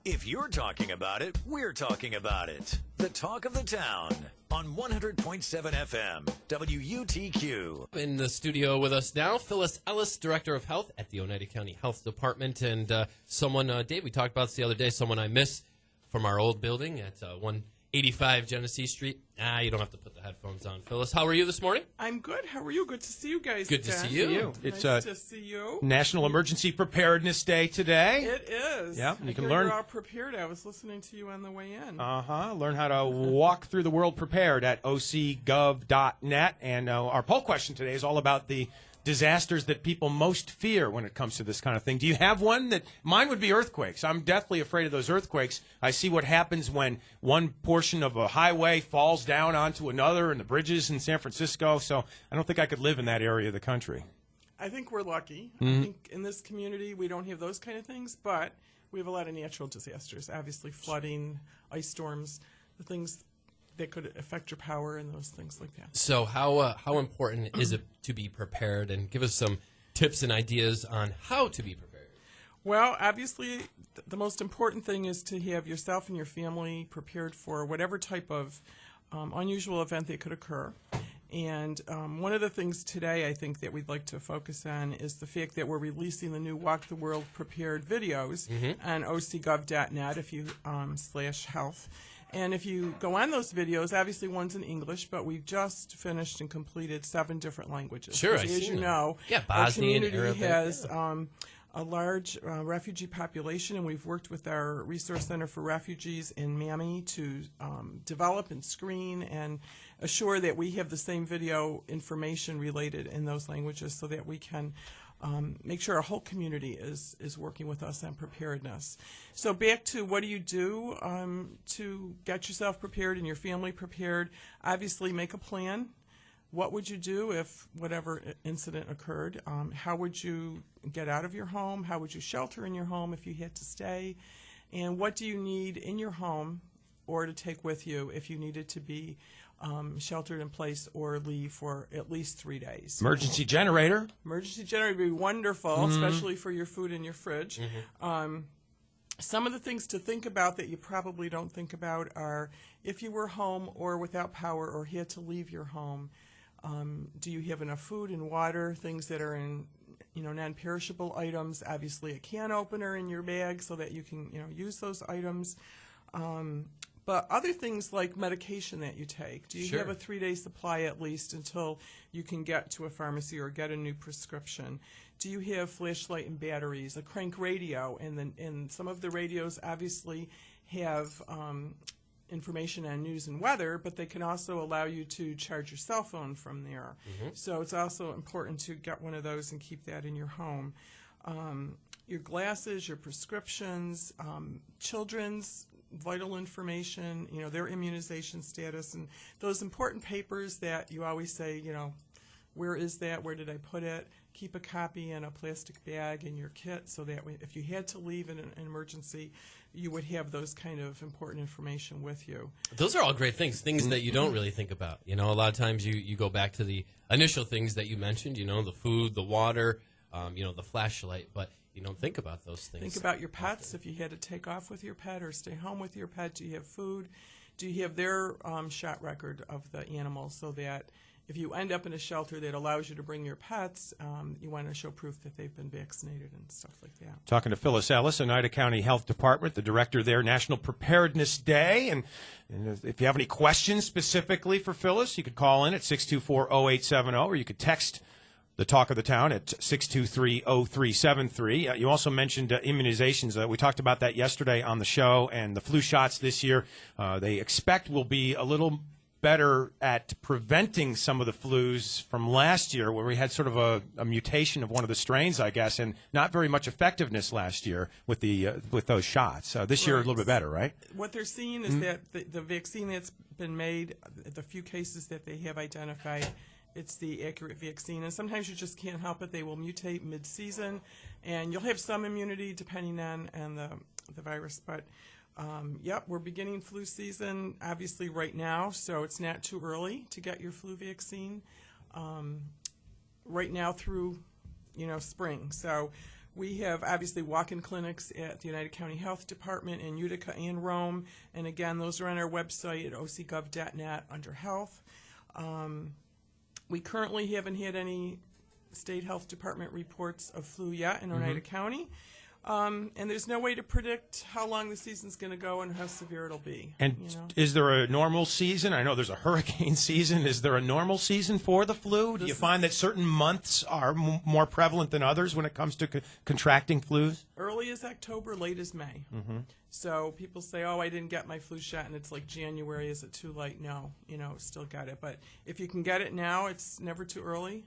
If you're talking about it, we're talking about it. The talk of the town on 100.7 FM, WUTQ. In the studio with us now, Phyllis Ellis, Director of Health at the Oneida County Health Department, and someone, Dave, we talked about this the other day, someone I miss from our old building at 185 Genesee Street. You don't have to put the headphones on. Phyllis, how are you this morning? I'm good. How are you? Good to see you guys. Good to see you. It's nice to see you. National Emergency Preparedness Day today. It is. Yeah, you can learn. You're all prepared. I was listening to you on the way in. Learn how to walk through the world prepared at ocgov.net. And our poll question today is all about the disasters that people most fear when it comes to this kind of thing. Do you have one? Mine would be earthquakes. I'm deathly afraid of those earthquakes. I see what happens when one portion of a highway falls down onto another and the bridges in San Francisco. So I don't think I could live in that area of the country. I think we're lucky. I think in this community we don't have those kind of things, but we have a lot of natural disasters. Obviously flooding, ice storms, the things that could affect your power and those things like that. So how important is it to be prepared? And give us some tips and ideas on how to be prepared. Well, obviously, the most important thing is to have yourself and your family prepared for whatever type of unusual event that could occur. And one of the things today I think that we'd like to focus on is the fact that we're releasing the new Walk the World Prepared videos on ocgov.net if you /health. And if you go on those videos, obviously one's in English, but we've just finished and completed 7 different languages. Sure, as you know, our Bosnian, community Arabic, has a large refugee population, and we've worked with our Resource Center for Refugees in Miami to develop and screen and assure that we have the same video information related in those languages so that we can make sure our whole community is working with us on preparedness. So back to what do you do to get yourself prepared and your family prepared? Obviously make a plan. What would you do if whatever incident occurred? How would you get out of your home? How would you shelter in your home if you had to stay? And what do you need in your home or to take with you if you needed to be sheltered in place or leave for at least 3 days? Emergency generator. Emergency generator would be wonderful, especially for your food in your fridge. Some of the things to think about that you probably don't think about are if you were home or without power or had to leave your home, do you have enough food and water, things that are in non-perishable items, obviously a can opener in your bag so that you can use those items. But other things like medication that you take, do you have a 3-day supply at least until you can get to a pharmacy or get a new prescription? Do you have flashlight and batteries, a crank radio? And some of the radios obviously have information on news and weather, but they can also allow you to charge your cell phone from there. So it's also important to get one of those and keep that in your home. Your glasses, your prescriptions, children's vital information, their immunization status, and those important papers that you always say, where is that? Where did I put it? Keep a copy in a plastic bag in your kit so that if you had to leave in an emergency, you would have those kind of important information with you. Those are all great things that you don't really think about. A lot of times you go back to the initial things that you mentioned, the food, the water, the flashlight, but you don't think about those things. Think about your pets. If you had to take off with your pet or stay home with your pet, do you have food? Do you have their shot record of the animal so that if you end up in a shelter that allows you to bring your pets, you want to show proof that they've been vaccinated and stuff like that. Talking to Phyllis Ellis, Oneida County Health Department, the director there, National Preparedness Day. And if you have any questions specifically for Phyllis, you could call in at 624-0870, or you could text the talk of the town at 623-0373. You also mentioned immunizations. We talked about that yesterday on the show, and the flu shots this year, they expect will be a little better at preventing some of the flus from last year, where we had sort of a mutation of one of the strains, I guess, and not very much effectiveness last year with those shots. This year, a little bit better, right? What they're seeing is that the vaccine that's been made, the few cases that they have identified, it's the accurate vaccine. And sometimes you just can't help it. They will mutate mid-season, and you'll have some immunity depending on the virus. But we're beginning flu season, obviously, right now, so it's not too early to get your flu vaccine right now through, spring. So We have obviously walk-in clinics at the Oneida County Health Department in Utica and Rome. And again, those are on our website at ocgov.net under health. We currently haven't had any state health department reports of flu yet in Oneida County. And there's no way to predict how long the season's going to go and how severe it'll be. And is there a normal season? I know there's a hurricane season. Is there a normal season for the flu? Do you find that certain months are more prevalent than others when it comes to contracting flus? Early is October, late is May. So people say, oh, I didn't get my flu shot, and it's like January. Is it too late? No, still got it. But if you can get it now, it's never too early.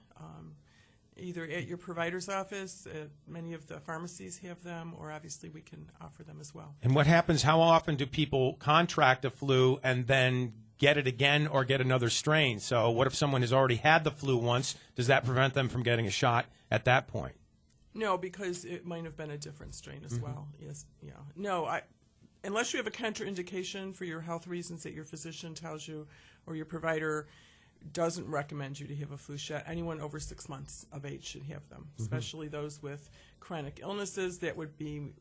Either at your provider's office, many of the pharmacies have them, or obviously we can offer them as well. And what happens, how often do people contract a flu and then get it again or get another strain? So what if someone has already had the flu once? Does that prevent them from getting a shot at that point? No, because it might have been a different strain as well. Yes, yeah. No, unless you have a contraindication for your health reasons that your physician tells you or your provider doesn't recommend you to have a flu shot. Anyone over 6 months of age should have them, especially those with chronic illnesses that would be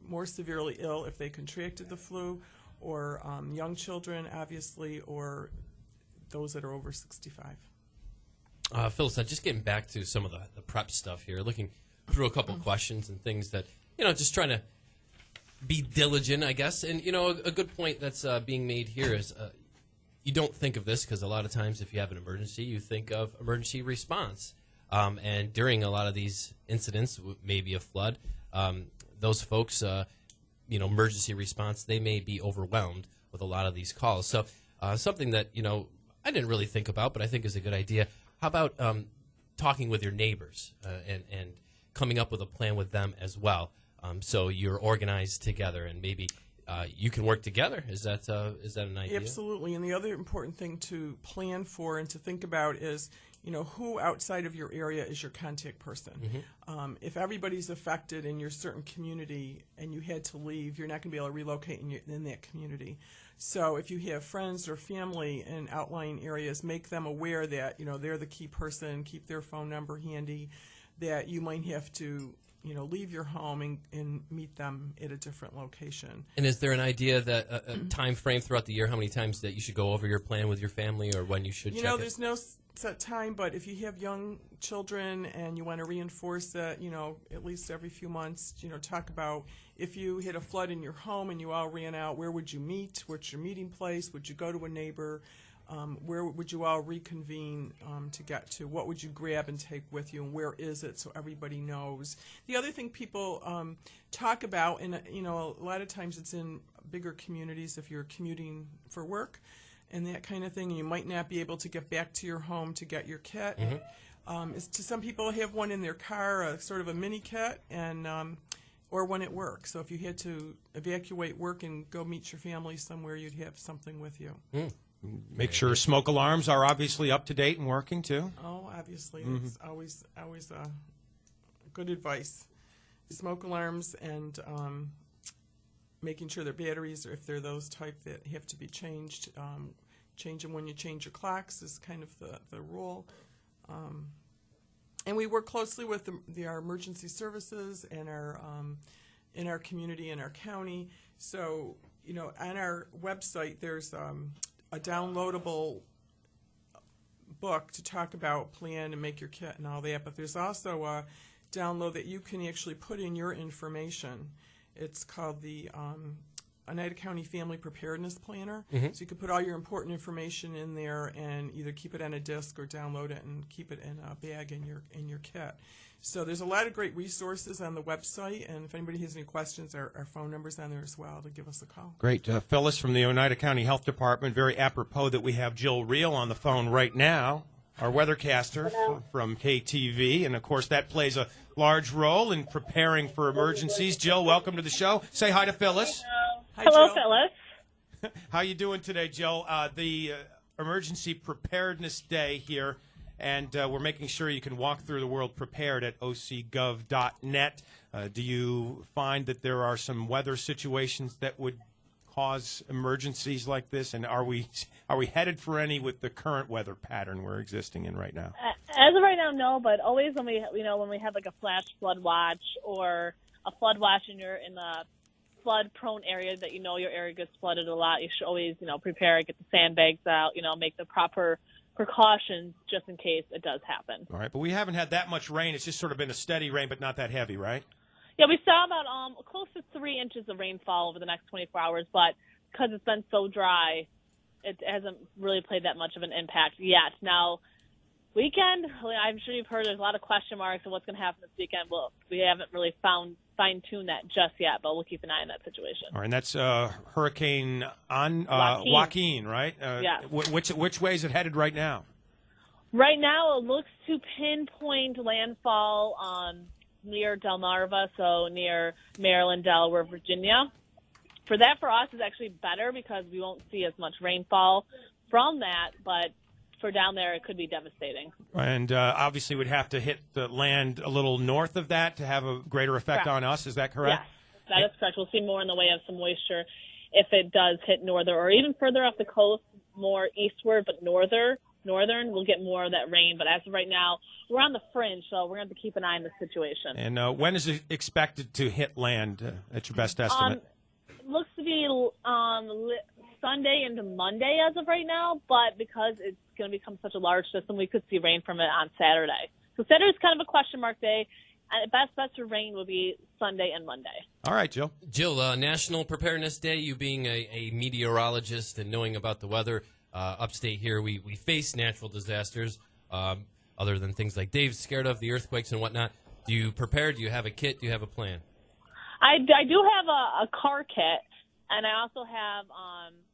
more severely ill if they contracted the flu, or young children, obviously, or those that are over 65. Phyllis, just getting back to some of the prep stuff here, looking through a couple questions and things that, just trying to be diligent, I guess. And, a good point that's being made here is you don't think of this because a lot of times if you have an emergency, you think of emergency response. And during a lot of these incidents, maybe a flood, those folks, emergency response, they may be overwhelmed with a lot of these calls. So something that, I didn't really think about, but I think is a good idea. How about talking with your neighbors and coming up with a plan with them as well? So you're organized together and maybe you can work together. Is that an idea? Absolutely. And the other important thing to plan for and to think about is, who outside of your area is your contact person. If everybody's affected in your certain community and you had to leave, you're not going to be able to relocate in that community. So if you have friends or family in outlying areas, make them aware that, they're the key person, keep their phone number handy, that you might have to leave your home and meet them at a different location. And is there an idea that a time frame throughout the year, how many times that you should go over your plan with your family or when you should check it? There's no set time, but if you have young children and you want to reinforce it, at least every few months, talk about if you hit a flood in your home and you all ran out, where would you meet? What's your meeting place? Would you go to a neighbor? Where would you all reconvene to get to? What would you grab and take with you, and where is it so everybody knows? The other thing people talk about, and a lot of times it's in bigger communities if you're commuting for work and that kind of thing, and you might not be able to get back to your home to get your kit. To some people have one in their car, a sort of a mini kit, and or one at work. So if you had to evacuate work and go meet your family somewhere, you'd have something with you. Make sure smoke alarms are obviously up to date and working too. Oh, obviously, it's always good advice. Smoke alarms and making sure their batteries, or if they're those type that have to be changed, change them when you change your clocks is kind of the rule. And we work closely with our emergency services and our in our community and our county. So on our website there's a downloadable book to talk about plan and make your kit and all that, but there's also a download that you can actually put in your information. It's called the Oneida County Family Preparedness Planner. So you can put all your important information in there and either keep it on a disc or download it and keep it in a bag in your kit. So there's a lot of great resources on the website, and if anybody has any questions, our phone number's on there as well to give us a call. Great. Phyllis from the Oneida County Health Department. Very apropos that we have Jill Reel on the phone right now, our weathercaster from KTV, and of course that plays a large role in preparing for emergencies. Jill, welcome to the show. Say hi to Phyllis. Hi, Hello, Jill. Phyllis. How you doing today, Jill? The Emergency Preparedness Day here, and we're making sure you can walk through the world prepared at ocgov.net. Do you find that there are some weather situations that would cause emergencies like this? And are we headed for any with the current weather pattern we're existing in right now? As of right now, no. But always when we have like a flash flood watch or a flood watch and you're in the flood-prone area that your area gets flooded a lot, you should always prepare, get the sandbags out, make the proper precautions just in case it does happen. All right, but we haven't had that much rain. It's just sort of been a steady rain, but not that heavy, right? Yeah, we saw about close to 3 inches of rainfall over the next 24 hours, but because it's been so dry, it hasn't really played that much of an impact yet. Now, weekend, I'm sure you've heard there's a lot of question marks on what's going to happen this weekend. Well, we haven't really fine-tuned that just yet, but we'll keep an eye on that situation. All right, and that's Hurricane Joaquin, right? Yeah. Which way is it headed right now? Right now, it looks to pinpoint landfall near Delmarva, so near Maryland, Delaware, Virginia. For us, is actually better because we won't see as much rainfall from that, but for down there, it could be devastating. And obviously would have to hit the land a little north of that to have a greater effect correct. on us. Is that correct? Yes, that is correct. We'll see more in the way of some moisture if it does hit northern or even further off the coast, more eastward, but northern, we'll get more of that rain. But as of right now, we're on the fringe, so we're going to have to keep an eye on the situation. And when is it expected to hit land at your best estimate? Looks to be Sunday into Monday as of right now, but because it's going to become such a large system, we could see rain from it on Saturday. So Saturday's kind of a question mark day. And best for rain will be Sunday and Monday. All right, Jill. Jill, National Preparedness Day, you being a meteorologist and knowing about the weather, upstate here, we face natural disasters other than things like Dave's scared of, the earthquakes and whatnot. Do you prepare? Do you have a kit? Do you have a plan? I do have a car kit, and I also have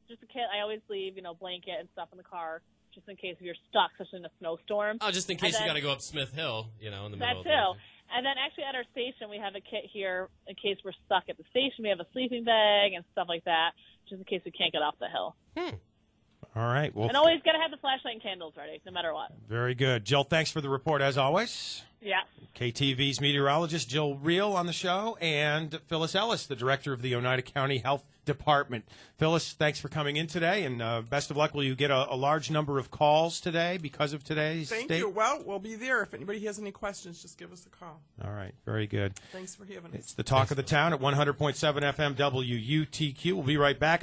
just a kit. I always leave, blanket and stuff in the car just in case if you're stuck, especially in a snowstorm. Oh, just in case you got to go up Smith Hill, in the middle of the That too. And then actually at our station, we have a kit here in case we're stuck at the station. We have a sleeping bag and stuff like that, just in case we can't get off the hill. All right. Well, and always got to have the flashlight and candles ready, no matter what. Very good. Jill, thanks for the report, as always. Yes. KTV's meteorologist Jill Reel on the show, and Phyllis Ellis, the director of the Oneida County Health Department. Phyllis, thanks for coming in today, and best of luck. Will you get a large number of calls today because of today's Thank date? you. Well, we'll be there. If anybody has any questions, just give us a call. All right. Very good. Thanks for having us. It's the Talk of the Town at 100.7 FM WUTQ. We'll be right back.